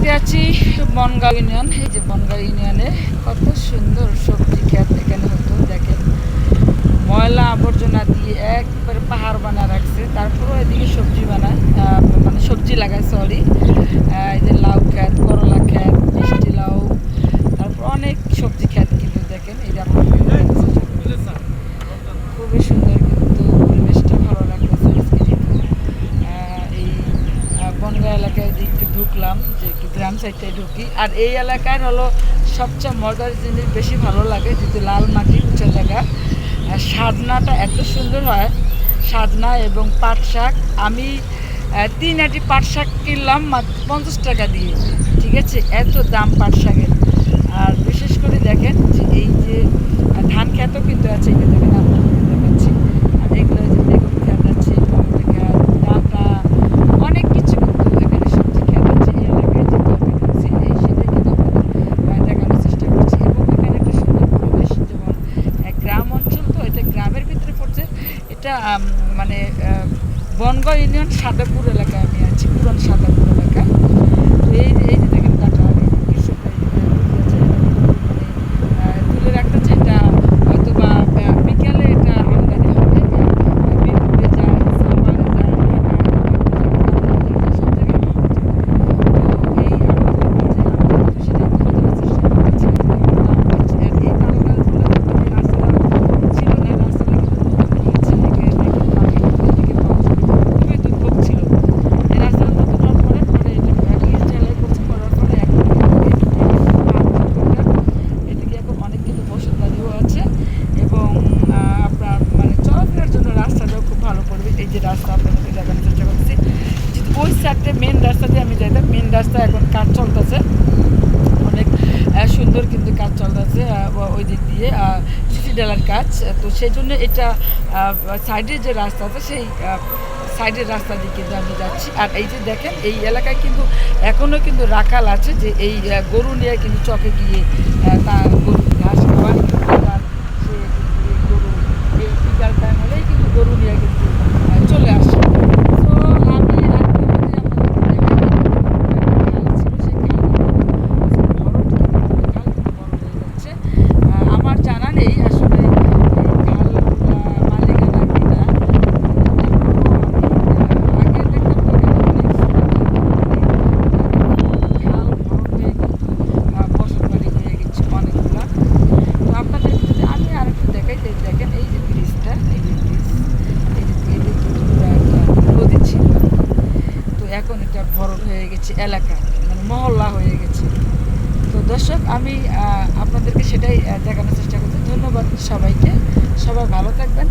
আজকে আছি বনগাঁও ইউনিয়ন। এই যে বনগাঁও ইউনিয়নে কত সুন্দর সবজি ক্ষেত এখানে হতো। দেখেন ময়লা আবর্জনা দিয়ে একবারে পাহাড় বানায় রাখছে, তারপরেও এদিকে সবজি বানায়, মানে সবজি লাগায়, সরি। এই যে লাউ ক্ষেত, করলা ক্ষেত, মিষ্টি লাউ, তারপর অনেক সবজি ক্ষেত কিন্তু দেখেন। এই যে খুবই সুন্দর, কিন্তু পরিবেশটা ভালো লাগতেছে আজকে। যেহেতু এই বনগাঁ এলাকায় একটু ঢুকলাম, যে একটু গ্রাম সাইডটায় ঢুকি। আর এই এলাকার হলো সবচেয়ে মজার জিনিস, বেশি ভালো লাগে যেহেতু লাল মাটি, উঁচা জায়গা। সাজনাটা এত সুন্দর হয়, সাজনা এবং পাট শাক। আমি 3 আটি পাট শাক কিনলাম মাত্র 50 টাকা দিয়ে, ঠিক আছে? এত দাম পাট শাকের। আর বিশেষ করে দেখেন যে এই যে ধান খেতও কিন্তু আছে, এই যে দেখেন আপনাদের দেখাচ্ছি। আর এগুলো যে বেগুন খেত আছে, টমেটো খেত, ডাঁটা, অনেক কিছু কিন্তু এখানে সবজি খেত আছে। এই এলাকায় যে আছে এই সেটাই কিন্তু আপনাদের দেখানোর চেষ্টা করছি। এবং এখানে একটা সুন্দর পরিবেশ, যেমন গ্রাম অঞ্চল, তো এটা গ্রামের ভিতরে পড়ছে। এটা মানে বনগাঁও ইউনিয়ন সাদাপুর এলাকায় আমি আছি, পুরান সাদাপুর এলাকায়। তো এই যে দেখেন ডাটা কৃষকরা মানে তুলে রাখতেছে। এটা হয়তো বা বিকেলে এটা আমদানি হবে, বিপুরে যায়, সাভারে যায়, সব জায়গায় পাওয়া যায়। তো এই আপনাদের মাঝে আমি সেটাই তুলে ধরার চেষ্টা করতেছি। আর এই তাল গাছগুলো তখন রাস্তাটা ছিল না, রাস্তাটা কিন্তু নতুন হয়েছে। দেখেন পানি এদিকে পাওয়া যায়, খুবই দুর্ভোগ ছিল। এই রাস্তাটা নতুন হওয়ার পরে পরে এটা ব্যাটিং ঝালাই করছে, করার পরে এখন এদিকে এখন অনেক কিন্তু বসতবাড়িও আছে। এবং আপনার মানে চলাফেরার জন্য রাস্তাটাও খুব ভালো করবে। এই যে রাস্তা আপনাদেরকে দেখানোর চেষ্টা করছি, যেহেতু ওই সাইডে মেন রাস্তা দিয়ে আমি যাইতাম। মেন রাস্তা এখন কাজ চলতেছে, অনেক সুন্দর কিন্তু কাজ চলতেছে ওই দিক দিয়ে, সিসি ডালার কাজ। তো সেই জন্য এটা সাইডের যে রাস্তা আছে, সেই সাইডের রাস্তা দিয়ে কিন্তু আমি যাচ্ছি। আর এই যে দেখেন এই এলাকায় কিন্তু এখনও কিন্তু রাখাল আছে, যে এই গরু নিয়ে কিন্তু চকে গিয়ে তার গরু ঘাস খাওয়ায়। আর সে কিন্তু এই গরু এই বিকাল টাইম হলেই কিন্তু গরু নিয়ে কিন্তু চলে আসে। তো আমি আমার জানা নেই আসলে এই খালগুলা মালিকানা কিনা। আগে দেখতাম খাল ভরট হয়ে কিন্তু বসত বাড়ি হয়ে গেছে অনেকগুলা। তো আপনাদের যদি আমি আর একটু দেখাই, যে দেখেন এই যে ব্রিজটা, এই যে ব্রিজ, এই যে পুরা একটা নদী ছিল, তো এখন এটা ভরট হয়ে গেছে এলাকা, মানে মহল্লা হয়ে গেছে। তো দর্শক, আমি আপনাদেরকে সেটাই দেখানোর চেষ্টা করছি। ধন্যবাদ সবাইকে, সবাই ভালো থাকবেন।